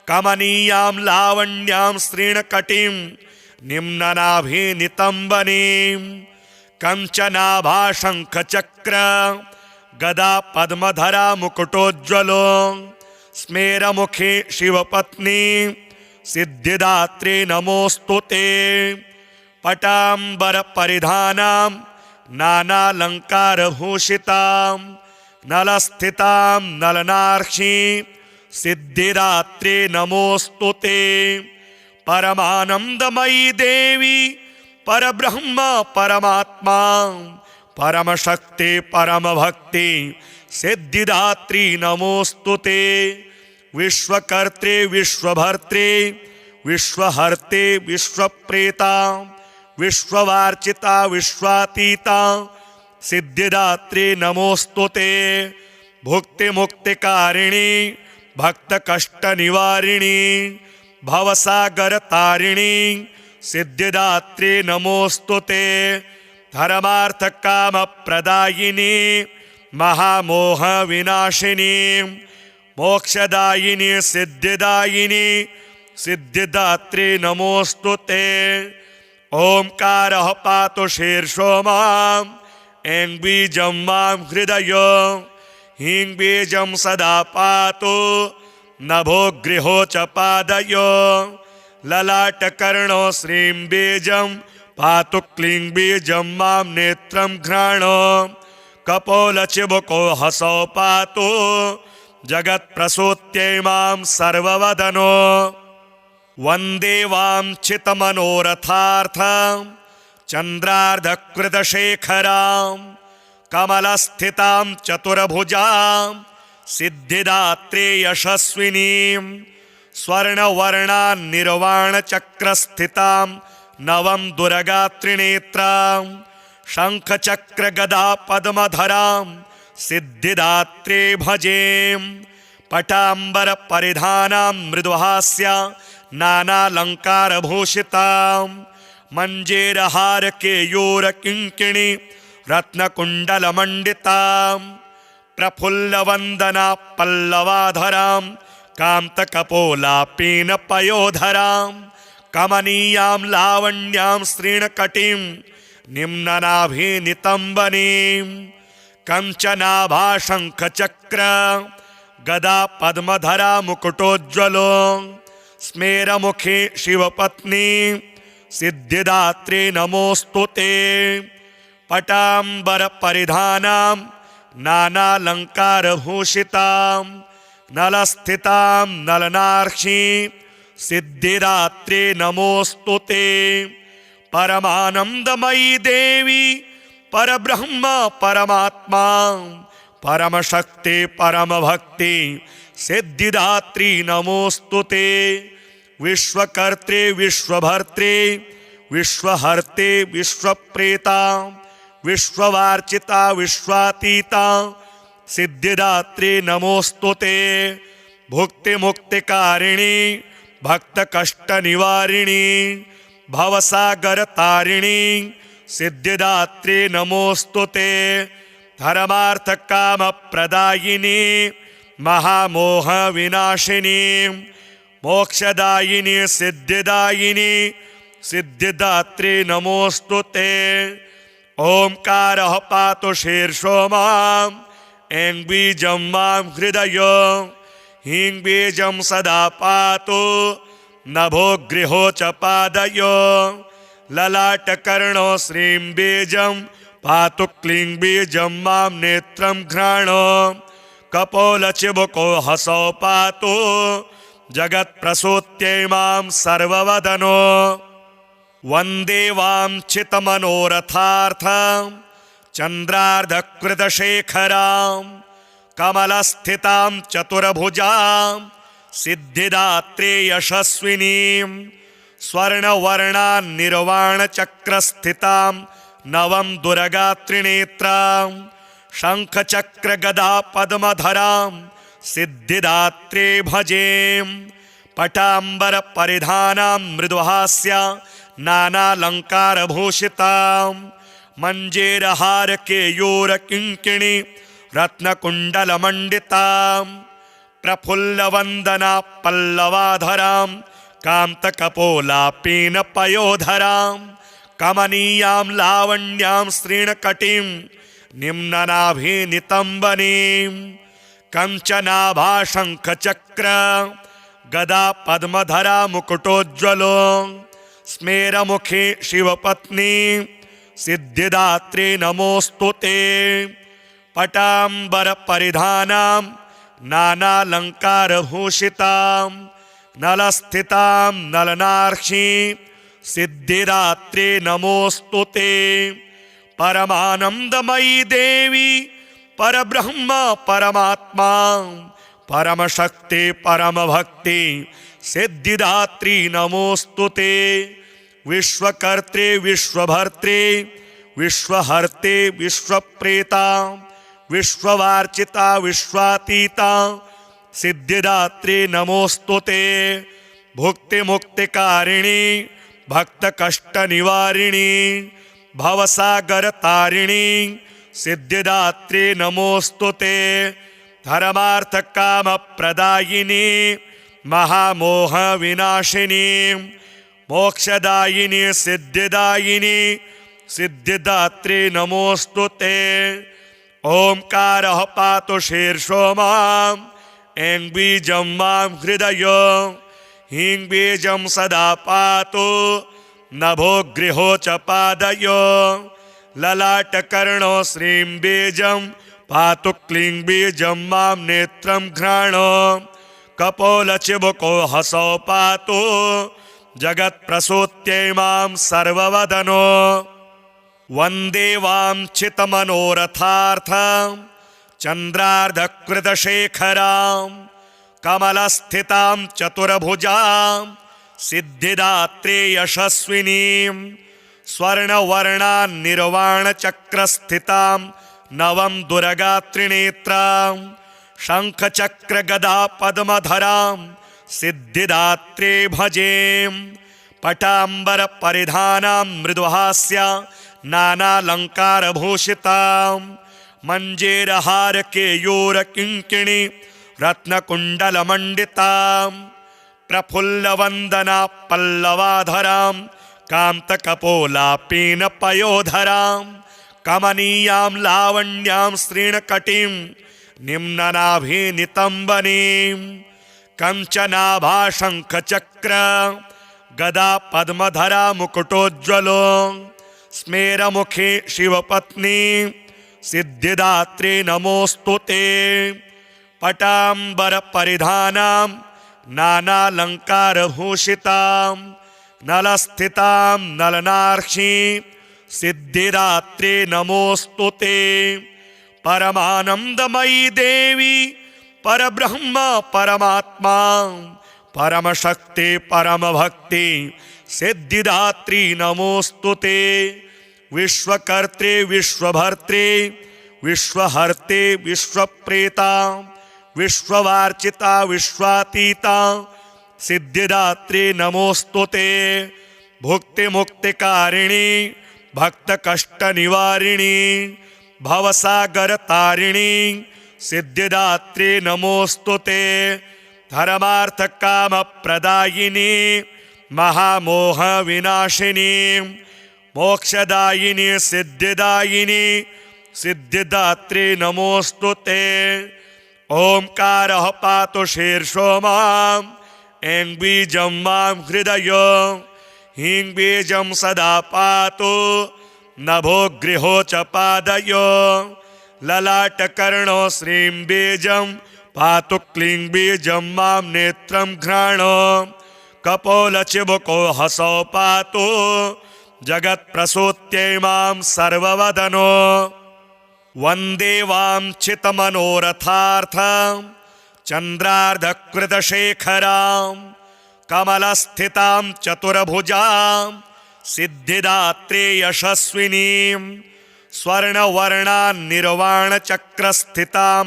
कमनीयां लावण्यां श्रीणकटीं निम्ननाभिनितम्बनीं कंचनाभाशङ्खचक्र गदा पद्मधरा मुकुटोज्ज्वलो स्मेरमुखे शिवपत्नी सिद्धिदात्री नमोस्तुते। पटाम्बरपरिधानां नानालङ्कारभूषितां नलस्थितां नलनार्षीं सिद्धिदात्री नमोस्तुते। परमानन्दमयी देवी परब्रह्म परमात्मा परम शक्ति परम भक्ति सिद्धिदात्री नमोस्तुते। विश्वकर्त्रे विश्वभर्त्रे विश्वहर्ते विश्वप्रेता विश्ववार्चिता विश्वातीता सिद्धिदात्री नमोस्तुते। भुक्ति मुक्तिकारिणी भक्त कष्ट निवारिणी भवसागर तारिणी सिद्धिदात्री नमोस्तुते। धर्मार्थ काम प्रदायिनी महामोह विनाशिनी मोक्षदायिनी सिद्धिदायिनी सिद्धिदात्री नमोस्तुते। ओंकारः पातु शीर्षो माम् ऐं बीजं मां हृदय हीं बीजं सदा पातु नभो गृहो च पादयो ललाटकर्णो श्रीं बीजं पातु क्लीं बीजं मां नेत्रं घ्राणो कपोलचिबुको हसौ पातु जगत्प्रसूत्यै मां सर्ववदनो। वन्दे वाञ्छितमनोरथार्थं चन्द्रार्धकृतशेखरां कमलस्थितां चतुर्भुजां सिद्धिदात्री यशस्विनीं स्वर्णवर्णान्निर्वाणचक्रस्थितां नवं दुर्गात्रिनेत्रां शङ्खचक्रगदा पद्मधरां सिद्धिदात्री भजें। पटाम्बरपरिधानां मृदुहास्या नानालङ्कारभूषितां मञ्जेरहारकेयूरकिङ्किणी रत्नकुण्डलमण्डितां प्रफुल्लवन्दना पल्लवाधरां कान्तकपोलापीनपयोधरां कमनीयां लावण्यां श्रीणकटीं निम्ननाभिनितम्बनीं कंचनाभाशङ्खचक्र गदा पद्मधरा मुकुटोज्ज्वलो स्मेरमुखी शिवपत्नी सिद्धिदात्री नमोस्तुते। पटाम्बरपरिधानां नानालङ्कारभूषितां नलस्थितां नलनार्षीं सिद्धिदात्री नमोस्तुते। परमानन्दमयी देवी परब्रह्म परमात्मा परमशक्ति परमभक्ति सिद्धिदात्री नमोस्तुते। विश्वकर्त्रे विश्वभर्त्रे विश्वहर्ते विश्वप्रेता विश्ववार्चिता विश्वातीता सिद्धिदात्री नमोस्तुते। भुक्ति मुक्तिकारिणी भक्त कष्ट निवारिणी भवसागर तारिणी सिद्धिदात्री नमोस्तुते। धर्मार्थ काम प्रदायिनी महामोह विनाशिनी मोक्षदायिनी सिद्धिदायिनी सिद्धिदात्री नमोस्तुते। ओंकारः पातु शीर्षो माम् ऐं बीजं मां हृदय हीं बीजं सदा पातु नभो गृहो च पादयो ललाटकर्णो श्रीं बीजं पातु क्लीं बीजं मां नेत्रं घ्राणो कपोलचिबुको हसौ पातु जगत्प्रसूत्यै मां सर्ववदनो। वन्दे वाञ्छितमनोरथार्थं चन्द्रार्धकृतशेखरां कमलस्थितां चतुर्भुजां सिद्धिदात्री यशस्विनीं स्वर्णवर्णान्निर्वाणचक्रस्थितां नवं दुर्गात्रिनेत्रां शङ्खचक्रगदा पद्मधरां सिद्धिदात्री भजें। पटाम्बरपरिधानां मृदुहास्या नानालङ्कारभूषितां मञ्जेरहारकेयूरकिङ्किणी रत्नकुण्डलमण्डितां प्रफुल्लवन्दना पल्लवाधरां कान्तकपोलापीनपयोधरां कमनीयां लावण्यां श्रीणकटीं निम्ननाभिनितम्बनीं कंचनाभाशङ्खचक्र गदा पद्मधरा मुकुटोज्ज्वलो स्मेरमुखी शिवपत्नी सिद्धिदात्री नमोस्तुते। पटाम्बरपरिधानां नानालङ्कारभूषितां नलस्थितां नलनार्षीं सिद्धिदात्री नमोस्तुते। परमानंदमयी देवी परब्रह्म परमात्मा परम शक्ति परम भक्ति सिद्धिदात्री नमोस्तुते। विश्वकर्त्रे विश्वभर्त्रे विश्वहर्ते विश्वप्रेता विश्ववार्चिता विश्वातीता सिद्धिदात्री नमोस्तुते। भुक्ति मुक्तिकारिणी भक्त कष्ट निवारिणी भवसागर तारिणी सिद्धिदात्री नमोस्तुते। धर्मार्थ काम प्रदायिनी महामोह विनाशिनी मोक्षदायिनी सिद्धिदायिनी सिद्धिदात्री नमोस्तुते। ओंकारः पातु शीर्षो माम् ऐं बीजं मां हृदय हीं बीजं सदा पातु नभो गृहो च पादयो ललाटकर्णो श्रीं बीजं पातु क्लीं बीजं मां नेत्रं घ्राणो कपोलचिबुको हसौ पातु जगत्प्रसूत्यै मां सर्ववदनो। वन्दे वाञ्छितमनोरथार्थं चन्द्रार्धकृतशेखरां कमलस्थितां चतुर्भुजां सिद्धिदात्री यशस्विनीं स्वर्णवर्णान्निर्वाणचक्रस्थितां नवं दुर्गात्रिनेत्रां शङ्खचक्रगदा पद्मधरां सिद्धिदात्री भजे। पटाम्बरपरिधानां मृदुहास्या नानालङ्कारभूषितां मञ्जेरहारकेयूरकिङ्किणी रत्नकुण्डलमण्डितां प्रफुल्लवन्दना पल्लवाधरां कान्तकपोलापीनपयोधरां कमनीयां लावण्यां श्रीणकटीं निम्ननाभिनितम्बनीं कंचनाभाशङ्खचक्र गदा पद्मधरा मुकुटोज्ज्वलो स्मेरमुखे शिवपत्नी सिद्धिदात्री नमोस्तुते। पटाम्बरपरिधानां नानालङ्कारभूषितां नलस्थितां नलनार्षीं सिद्धिदात्री नमोस्तुते। परमानंदमयी देवी परब्रह्म परमात्मा परम शक्ति परम भक्ति सिद्धिदात्री नमोस्तुते। विश्वकर्त्रे विश्वभर्त्रे विश्वहर्ते विश्वप्रेता विश्ववार्चिता विश्वातीता सिद्धिदात्री नमोस्तुते। भुक्ति मुक्तिकारिणी भक्त कष्ट निवारिणी भवसागर तारिणी सिद्धिदात्री नमोस्तुते। धर्मार्थ काम प्रदायिनी महामोह विनाशिनी मोक्षदायिनी सिद्धिदायिनी सिद्धिदात्री नमोस्तुते। ओंकारः पातु शीर्षो माम् ऐं बीजं मां हृदय हीं बीजं सदा पातु नभो गृहो च पादयो ललाटकर्णो श्रीं बीजं पातु क्लीं बीजं मां नेत्रं घ्राणो कपोलचिबुको हसौ पातु जगत्प्रसूत्यै मां सर्ववदनो। वन्दे वाञ्छितमनोरथार्थं चन्द्रार्धकृतशेखरां कमलस्थितां चतुर्भुजां सिद्धिदात्री यशस्विनीं स्वर्णवर्णान्निर्वाणचक्रस्थितां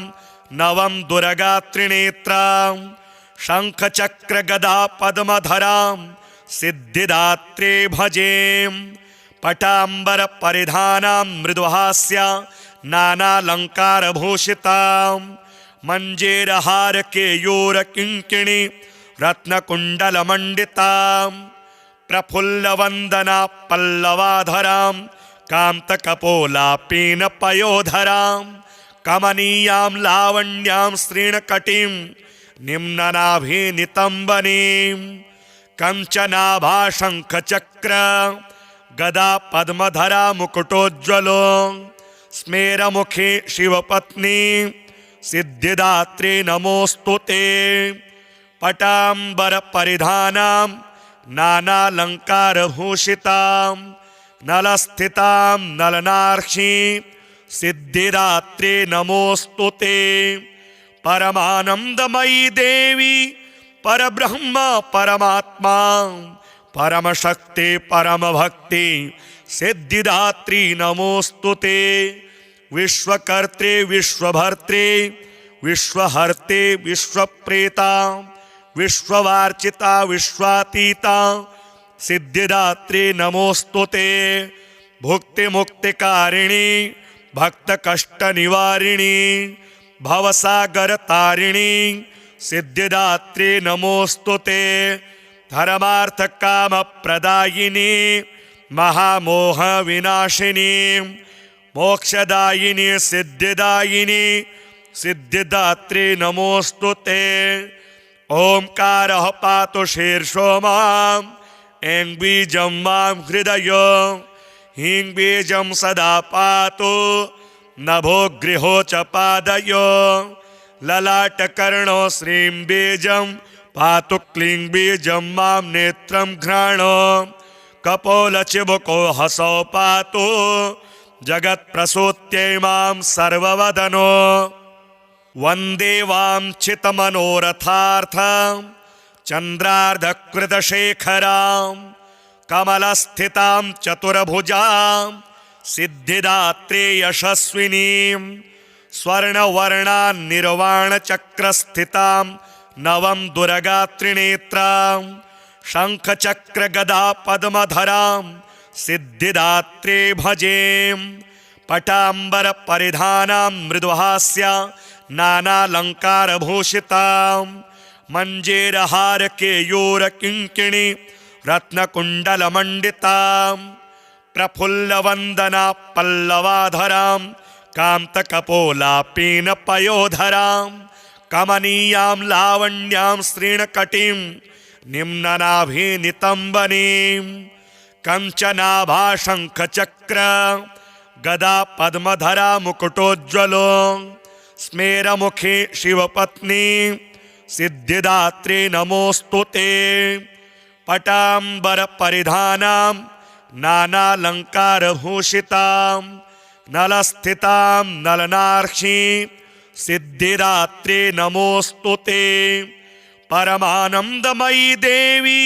नवं दुर्गात्रिनेत्रां शङ्खचक्रगदा पद्मधरां सिद्धिदात्री भजे। पटाम्बरपरिधानां मृदुहास्या नानालङ्कारभूषितां मञ्जेरहारकेयूरकिङ्किणी रत्नकुण्डलमण्डितां प्रफुल्लवन्दना पल्लवाधरां कान्तकपोलापीनपयोधरां कमनीयां लावण्यां श्रीणकटीं निम्ननाभिनितम्बनीं कंचनाभाशङ्खचक्र गदा पद्मधरा मुकुटोज्ज्वलो स्मेरमुखे शिवपत्नी सिद्धिदात्री नमोस्तुते। पटाम्बरपरिधानां नानालङ्कारभूषितां नलस्थितां नलनार्षि सिद्धिदात्रे नमोऽस्तु ते। परमानंदमयी देवी परब्रह्म परमात्मा परमशक्ति परमभक्ति सिद्धिदात्री नमोऽस्तु ते। विश्वकर्त्रे विश्वभर्त्रे विश्वहर्ते विश्वप्रेता विश्ववार्चिता विश्वातीता सिद्धिदात्री नमोऽस्तु ते। भुक्ति मुक्तिकारिणी भक्त कष्ट निवारिणी भवसागर तारिणी सिद्धिदात्री नमोऽस्तु ते। धर्मार्थ काम प्रदायिनी महामोह विनाशिनी मोक्षदायिनी सिद्धिदायिनी सिद्धिदात्री नमोऽस्तु ते। ओंकारः पातु शीर्षो माम् ऐं बीजं मां हृदय ह्रीं बीजं सदा पातु नभो गृहो च पादयो ललाटकर्णो श्रीं बीजं पातु क्लीं बीजं मां नेत्रं घ्राणो कपोलचिबुको हसौ पातु जगत्प्रसूत्यै मां सर्ववदनो। वन्दे वाञ्छितमनोरथार्थं चन्द्रार्धकृतशेखरां कमलस्थितां चतुर्भुजां सिद्धिदात्री यशस्विनीं स्वर्णवर्णान्निर्वाणचक्रस्थितां नवं दुर्गात्रिनेत्रां शङ्खचक्रगदा पद्मधरां सिद्धिदात्री भजे। पटाम्बरपरिधानां मृदुहास्या नानालङ्कारभूषितां मञ्जेरहारकेयूरकिङ्किणी रत्नकुण्डलमण्डितां प्रफुल्लवन्दना पल्लवाधरां कान्तकपोलापीनपयोधरां कमनीयां लावण्यां श्रीणकटीं निम्ननाभिनितम्बनीं कञ्चनाभाशङ्खचक्र गदा पद्मधरा मुकुटोज्ज्वलो स्मेरमुखी शिवपत्नी सिद्धिदात्री नमोऽस्तु ते। पटाम्बरपरिधानां नानालङ्कारभूषितां नलस्थितां नलनार्षि सिद्धिदात्री नमोऽस्तु ते। परमानंदमयी देवी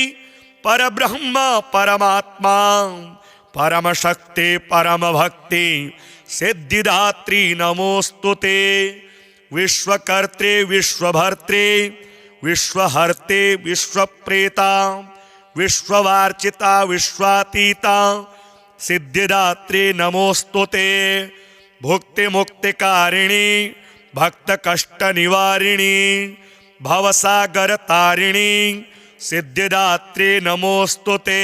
परब्रह्म परमात्मा परमशक्ति परमभक्ति सिद्धिदात्री नमोऽस्तु ते। विश्वकर्त्रे विश्वभर्त्रे विश्वहर्ते विश्वप्रेता विश्ववार्चिता विश्वातीता सिद्धिदात्री नमोऽस्तु ते। भुक्ति मुक्तिकारिणी भक्त कष्ट निवारिणी भवसागर तारिणी सिद्धिदात्री नमोऽस्तु ते।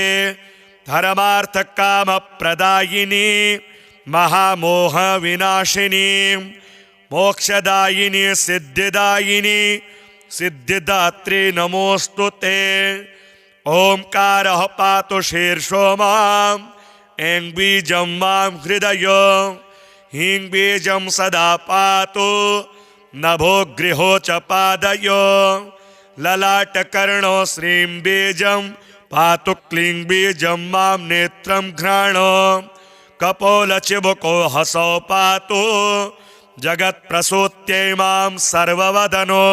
धर्मार्थ काम प्रदायिनी महामोह विनाशिनी मोक्षदायिनी सिद्धिदायिनी सिद्धिदात्री नमोऽस्तु ते। ओंकारः पातु शीर्षो माम् ऐं बीजं मां हृदय ह्रीं बीजं सदा पातु नभो गृहो च पादयो ललाटकर्णो श्रीं बीजं पातु क्लीं बीजं मां नेत्रं घ्राणो कपोलचिबुको हसौ पातु जगत्प्रसूत्यै मां सर्ववदनो।